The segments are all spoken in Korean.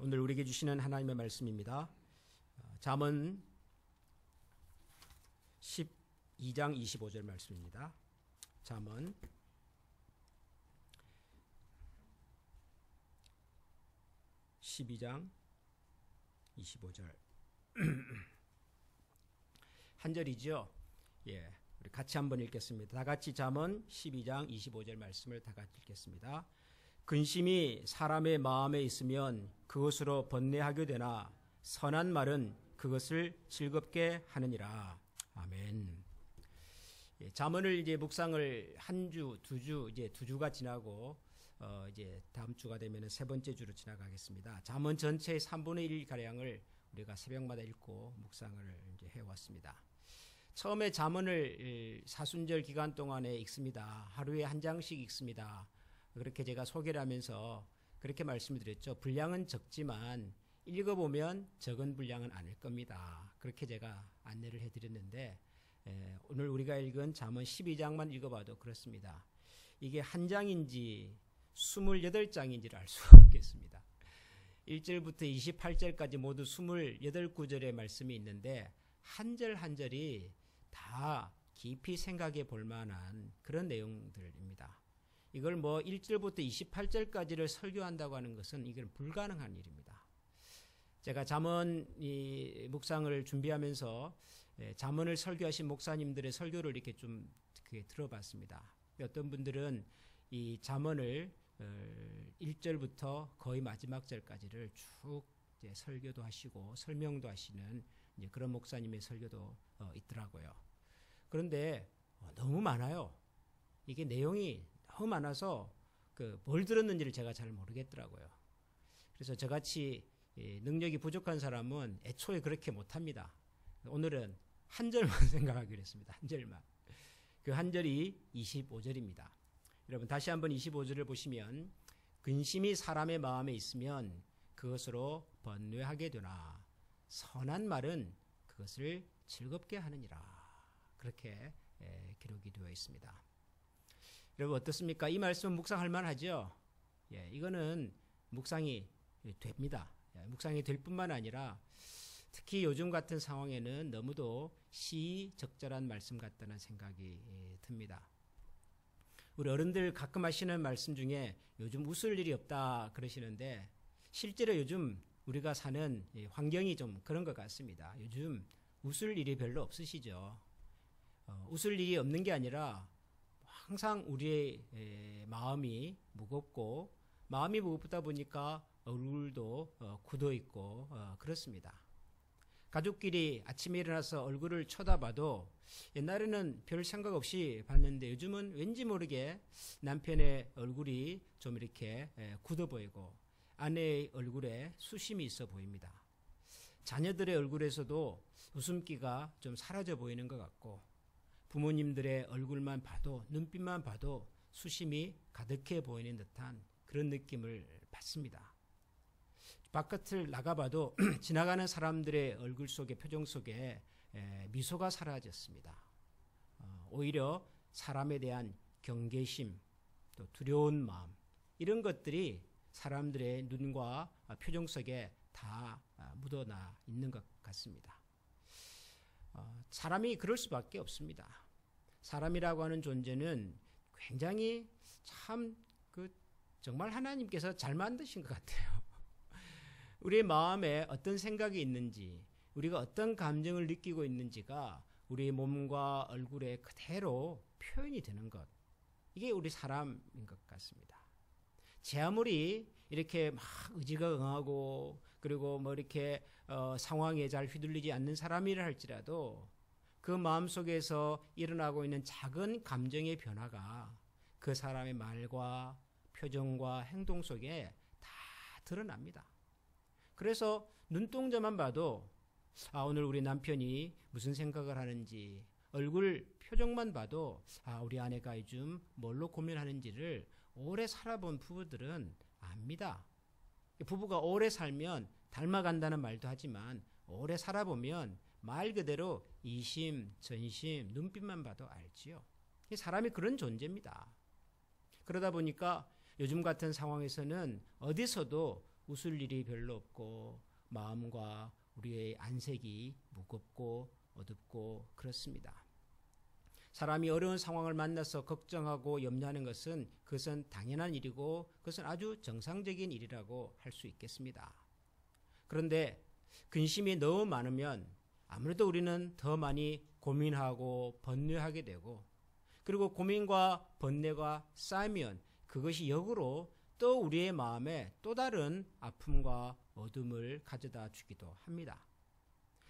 오늘 우리에게 주시는 하나님의 말씀입니다. 잠언 12장 25절 말씀입니다. 잠언 12장 25절 한 절이죠. 예, 우리 같이 한번 읽겠습니다. 다 같이 잠언 12장 25절 말씀을 다 같이 읽겠습니다. 근심이 사람의 마음에 있으면 그것으로 번뇌하게 되나 선한 말은 그것을 즐겁게 하느니라. 아멘. 예, 잠언을 이제 묵상을 한 주, 두 주가 지나고 이제 다음 주가 되면 세 번째 주로 지나가겠습니다. 잠언 전체의 3분의 1 가량을 우리가 새벽마다 읽고 묵상을 이제 해왔습니다. 처음에 잠언을 사순절 기간 동안에 읽습니다. 하루에 한 장씩 읽습니다. 그렇게 제가 소개를 하면서 그렇게 말씀을 드렸죠. 분량은 적지만 읽어보면 적은 분량은 아닐 겁니다. 그렇게 제가 안내를 해드렸는데 오늘 우리가 읽은 잠언 12장만 읽어봐도 그렇습니다. 이게 한 장인지 28장인지를 알 수 없겠습니다. 1절부터 28절까지 모두 28구절의 말씀이 있는데 한 절 한 절이 다 깊이 생각해 볼 만한 그런 내용들입니다. 이걸 뭐 1절부터 28절까지를 설교한다고 하는 것은 이건 불가능한 일입니다. 제가 잠언 묵상을 준비하면서 잠언을 설교하신 목사님들의 설교를 이렇게 좀 들어봤습니다. 어떤 분들은 이 잠언을 1절부터 거의 마지막 절까지를 쭉 이제 설교도 하시고 설명도 하시는 이제 그런 목사님의 설교도 있더라고요. 그런데 너무 많아요. 이게 내용이 너무 많아서 뭘 들었는지를 제가 잘 모르겠더라고요. 그래서 저같이 능력이 부족한 사람은 애초에 그렇게 못합니다. 오늘은 한 절만 생각하기로 했습니다. 한 절만. 그 한 절이 25절입니다. 여러분 다시 한번 25절을 보시면 근심이 사람의 마음에 있으면 그것으로 번뇌하게 되나 선한 말은 그것을 즐겁게 하느니라. 그렇게 기록이 되어 있습니다. 여러분 어떻습니까? 이 말씀은 묵상할 만하죠? 예, 이거는 묵상이 됩니다. 예, 묵상이 될 뿐만 아니라 특히 요즘 같은 상황에는 너무도 시적절한 말씀 같다는 생각이 듭니다. 우리 어른들 가끔 하시는 말씀 중에 요즘 웃을 일이 없다 그러시는데 실제로 요즘 우리가 사는 환경이 좀 그런 것 같습니다. 요즘 웃을 일이 별로 없으시죠? 웃을 일이 없는 게 아니라 항상 우리의 마음이 무겁고 마음이 무겁다 보니까 얼굴도 굳어 있고 그렇습니다. 가족끼리 아침에 일어나서 얼굴을 쳐다봐도 옛날에는 별 생각 없이 봤는데 요즘은 왠지 모르게 남편의 얼굴이 좀 이렇게 굳어 보이고 아내의 얼굴에 수심이 있어 보입니다. 자녀들의 얼굴에서도 웃음기가 좀 사라져 보이는 것 같고 부모님들의 얼굴만 봐도 눈빛만 봐도 수심이 가득해 보이는 듯한 그런 느낌을 받습니다. 바깥을 나가봐도 지나가는 사람들의 얼굴 속에 표정 속에 미소가 사라졌습니다. 오히려 사람에 대한 경계심 또 두려운 마음 이런 것들이 사람들의 눈과 표정 속에 다 묻어나 있는 것 같습니다. 사람이 그럴 수밖에 없습니다. 사람이라고 하는 존재는 굉장히 참 정말 하나님께서 잘 만드신 것 같아요. 우리의 마음에 어떤 생각이 있는지 우리가 어떤 감정을 느끼고 있는지가 우리의 몸과 얼굴에 그대로 표현이 되는 것 이게 우리 사람인 것 같습니다. 제 아무리 이렇게 막 의지가 강하고 그리고 뭐 이렇게 상황에 잘 휘둘리지 않는 사람이라 할지라도 그 마음속에서 일어나고 있는 작은 감정의 변화가 그 사람의 말과 표정과 행동 속에 다 드러납니다. 그래서 눈동자만 봐도 오늘 우리 남편이 무슨 생각을 하는지 얼굴 표정만 봐도 우리 아내가 요즘 뭘로 고민하는지를 오래 살아본 부부들은 압니다. 부부가 오래 살면 닮아간다는 말도 하지만 오래 살아보면 말 그대로 이심, 전심, 눈빛만 봐도 알지요. 사람이 그런 존재입니다. 그러다 보니까 요즘 같은 상황에서는 어디서도 웃을 일이 별로 없고 마음과 우리의 안색이 무겁고 어둡고 그렇습니다. 사람이 어려운 상황을 만나서 걱정하고 염려하는 것은 그것은 당연한 일이고 그것은 아주 정상적인 일이라고 할 수 있겠습니다. 그런데 근심이 너무 많으면 아무래도 우리는 더 많이 고민하고 번뇌하게 되고 그리고 고민과 번뇌가 쌓이면 그것이 역으로 또 우리의 마음에 또 다른 아픔과 어둠을 가져다 주기도 합니다.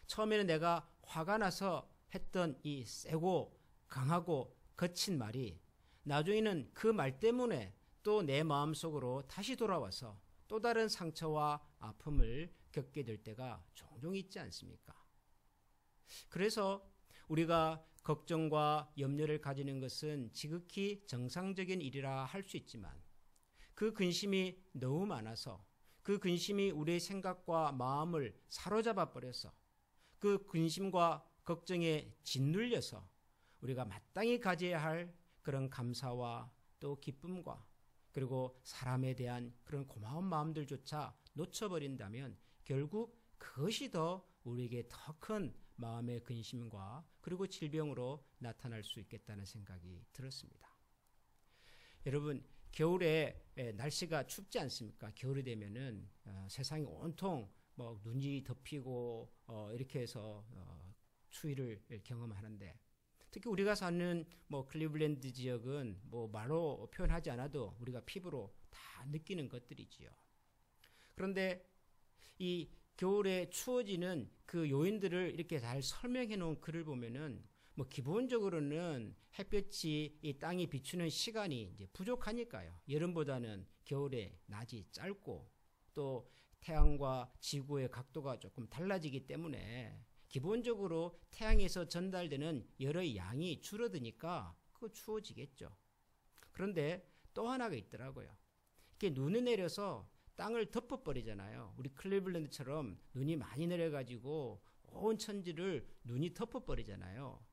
처음에는 내가 화가 나서 했던 이 세고 강하고 거친 말이 나중에는 그 말 때문에 또 내 마음속으로 다시 돌아와서 또 다른 상처와 아픔을 겪게 될 때가 종종 있지 않습니까? 그래서 우리가 걱정과 염려를 가지는 것은 지극히 정상적인 일이라 할 수 있지만 그 근심이 너무 많아서 그 근심이 우리의 생각과 마음을 사로잡아 버려서 그 근심과 걱정에 짓눌려서 우리가 마땅히 가져야 할 그런 감사와 또 기쁨과 그리고 사람에 대한 그런 고마운 마음들조차 놓쳐버린다면 결국 그것이 더 우리에게 더 큰 마음의 근심과 그리고 질병으로 나타날 수 있겠다는 생각이 들었습니다. 여러분, 겨울에 날씨가 춥지 않습니까? 겨울이 되면은 세상이 온통 뭐 눈이 덮이고 이렇게 해서 추위를 경험하는데 특히 우리가 사는 뭐 클리블랜드 지역은 뭐 말로 표현하지 않아도 우리가 피부로 다 느끼는 것들이지요. 그런데 이 겨울에 추워지는 그 요인들을 이렇게 잘 설명해 놓은 글을 보면은 뭐 기본적으로는 햇볕이 이 땅에 비추는 시간이 이제 부족하니까요. 여름보다는 겨울에 낮이 짧고 또 태양과 지구의 각도가 조금 달라지기 때문에 기본적으로 태양에서 전달되는 열의 양이 줄어드니까 그거 추워지겠죠. 그런데 또 하나가 있더라고요. 이렇게 눈이 내려서 땅을 덮어버리잖아요. 우리 클리블랜드처럼 눈이 많이 내려가지고 온 천지를 눈이 덮어버리잖아요.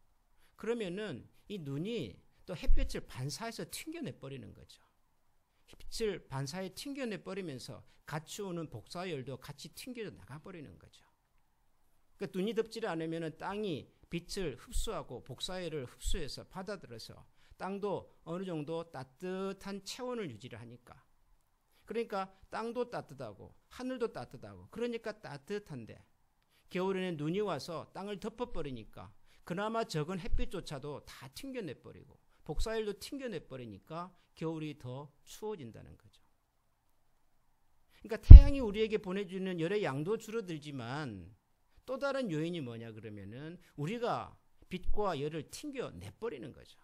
그러면은 이 눈이 또 햇빛을 반사해서 튕겨내버리는 거죠. 햇빛을 반사해 튕겨내버리면서 같이 오는 복사열도 같이 튕겨 나가버리는 거죠. 그러니까 눈이 덮지를 않으면 땅이 빛을 흡수하고 복사열을 흡수해서 받아들여서 땅도 어느 정도 따뜻한 체온을 유지를 하니까 그러니까 땅도 따뜻하고 하늘도 따뜻하고 그러니까 따뜻한데 겨울에는 눈이 와서 땅을 덮어버리니까 그나마 적은 햇빛조차도 다 튕겨내버리고 복사열도 튕겨내버리니까 겨울이 더 추워진다는 거죠. 그러니까 태양이 우리에게 보내주는 열의 양도 줄어들지만 또 다른 요인이 뭐냐 그러면은 우리가 빛과 열을 튕겨내버리는 거죠.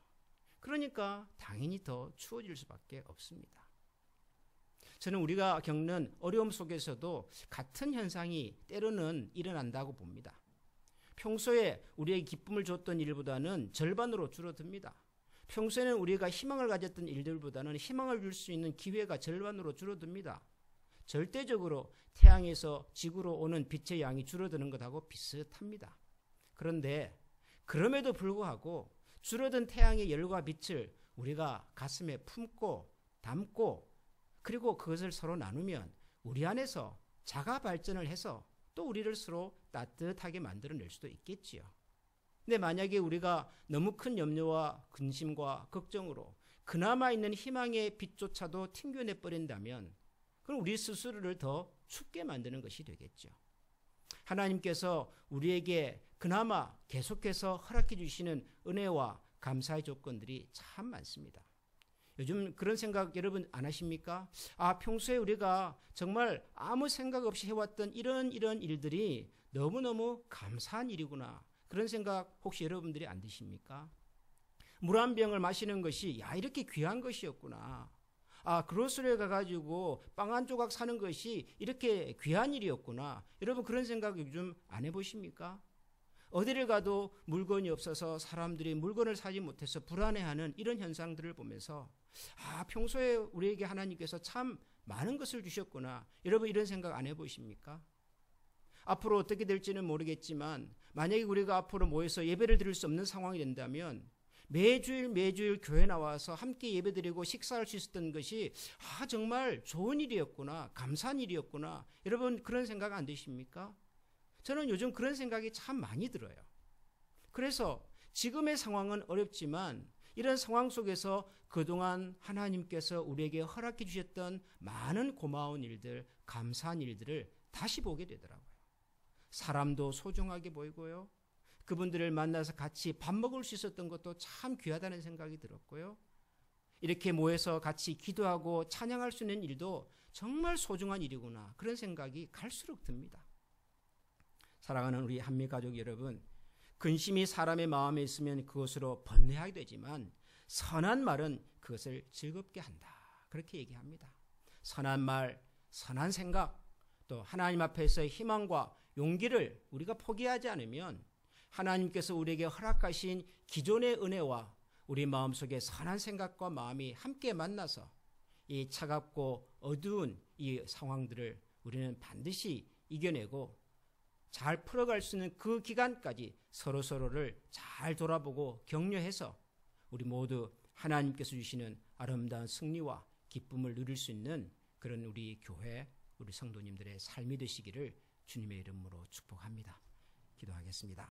그러니까 당연히 더 추워질 수밖에 없습니다. 저는 우리가 겪는 어려움 속에서도 같은 현상이 때로는 일어난다고 봅니다. 평소에 우리에게 기쁨을 줬던 일보다는 절반으로 줄어듭니다. 평소에는 우리가 희망을 가졌던 일들보다는 희망을 줄 수 있는 기회가 절반으로 줄어듭니다. 절대적으로 태양에서 지구로 오는 빛의 양이 줄어드는 것하고 비슷합니다. 그런데 그럼에도 불구하고 줄어든 태양의 열과 빛을 우리가 가슴에 품고 담고 그리고 그것을 서로 나누면 우리 안에서 자가 발전을 해서 또 우리를 서로 따뜻하게 만들어낼 수도 있겠지요. 근데 만약에 우리가 너무 큰 염려와 근심과 걱정으로 그나마 있는 희망의 빛조차도 튕겨내버린다면 그럼 우리 스스로를 더 춥게 만드는 것이 되겠죠. 하나님께서 우리에게 그나마 계속해서 허락해 주시는 은혜와 감사의 조건들이 참 많습니다. 요즘 그런 생각 여러분 안 하십니까? 평소에 우리가 정말 아무 생각 없이 해왔던 이런 일들이 너무너무 감사한 일이구나. 그런 생각 혹시 여러분들이 안 드십니까? 물 한 병을 마시는 것이 이렇게 귀한 것이었구나. 그로스에 가가지고 빵 한 조각 사는 것이 이렇게 귀한 일이었구나. 여러분 그런 생각 요즘 안 해보십니까? 어디를 가도 물건이 없어서 사람들이 물건을 사지 못해서 불안해하는 이런 현상들을 보면서 평소에 우리에게 하나님께서 참 많은 것을 주셨구나. 여러분 이런 생각 안 해보십니까? 앞으로 어떻게 될지는 모르겠지만 만약에 우리가 앞으로 모여서 예배를 드릴 수 없는 상황이 된다면 매주일 교회 나와서 함께 예배드리고 식사할 수 있었던 것이 정말 좋은 일이었구나, 감사한 일이었구나. 여러분 그런 생각 안 드십니까? 저는 요즘 그런 생각이 참 많이 들어요. 그래서 지금의 상황은 어렵지만 이런 상황 속에서 그동안 하나님께서 우리에게 허락해 주셨던 많은 고마운 일들, 감사한 일들을 다시 보게 되더라고요. 사람도 소중하게 보이고요. 그분들을 만나서 같이 밥 먹을 수 있었던 것도 참 귀하다는 생각이 들었고요. 이렇게 모여서 같이 기도하고 찬양할 수 있는 일도 정말 소중한 일이구나. 그런 생각이 갈수록 듭니다. 사랑하는 우리 한미가족 여러분, 근심이 사람의 마음에 있으면 그것으로 번뇌하게 되지만 선한 말은 그것을 즐겁게 한다. 그렇게 얘기합니다. 선한 말, 선한 생각, 또 하나님 앞에서 희망과 용기를 우리가 포기하지 않으면 하나님께서 우리에게 허락하신 기존의 은혜와 우리 마음속에 선한 생각과 마음이 함께 만나서 이 차갑고 어두운 이 상황들을 우리는 반드시 이겨내고 잘 풀어갈 수 있는 그 기간까지 서로서로를 잘 돌아보고 격려해서 우리 모두 하나님께서 주시는 아름다운 승리와 기쁨을 누릴 수 있는 그런 우리 교회, 우리 성도님들의 삶이 되시기를 주님의 이름으로 축복합니다. 기도하겠습니다.